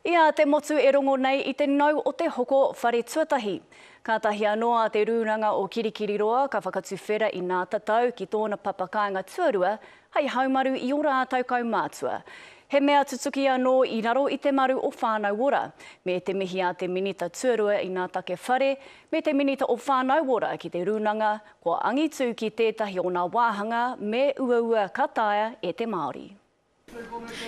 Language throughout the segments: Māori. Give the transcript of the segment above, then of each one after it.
Ia te motu e rongo nei I te nau o te hoko whare tuatahi. Ka tahi anoa te rūranga o Kirikiriroa ka whakatu whera I ngā tatau ki tōna papakainga tuarua hei haumaru I ora ātau kaumātua. He mea tutuki anō I raro I te maru o whānau ora, me te mihi a te minita tuarua I ngā take whare, me te minita o whānau ora ki te rūnanga, kua angitu ki tētahi o ngā wāhanga me uaua kataia e te Māori.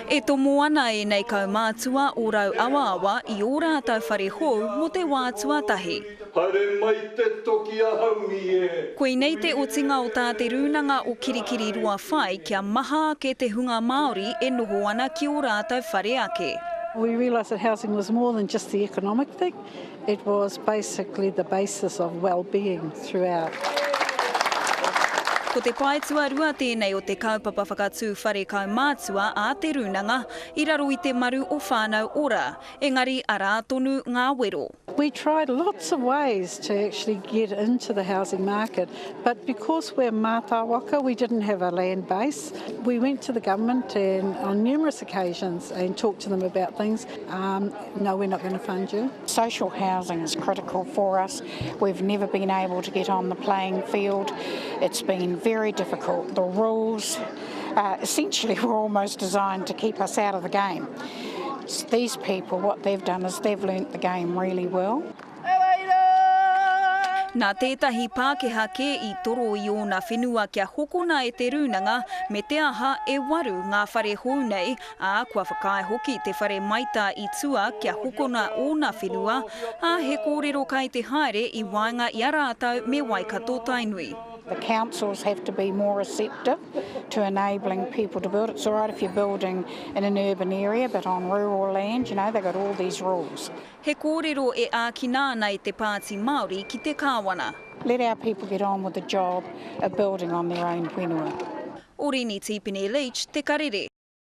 E tomo ana e nei kaumātua o rau awa I ora ātau whare hou mo te wā tuatahi. Haere mai te toki a haumi e. Koe nei te otinga o tā te rūnanga o Kirikiriroa whai kia maha ke te hunga Māori e noho ana ki o rātau whare ake. We realised that housing was more than just the economic thing. It was basically the basis of well-being throughout. Ko te pai tuarua tēnei o te kaupapa whakatū whare kaumātua a te rūnanga I raro I te maru o whānau ora, engari ara tonu ngā wero. We tried lots of ways to actually get into the housing market, but because we're mātāwaka, we didn't have a land base. We went to the government and on numerous occasions and talked to them about things. No, we're not going to fund you. Social housing is critical for us. We've never been able to get on the playing field. It's been very difficult. The rules essentially were almost designed to keep us out of the game. These people, what they've done is they've learnt the game really well. Nā tētahi Pākehā ke I toro I ōna whenua kia hokona e te rūnanga me te aha e waru ngā whare hou nei a kua whakae hoki te whare maita I tua kia hokona ōna whenua a he kōrero kai te haere I wainga I a rātau me Waikato Tainui. The councils have to be more receptive to enabling people to build. It's all right if you're building in an urban area, but on rural land, you know, they've got all these rules. He kōrero e ākina ana I te Pāti Māori ki te kāwana. Let our people get on with the job of building on their own whenua. Orini Tipene Leach, Te Karere.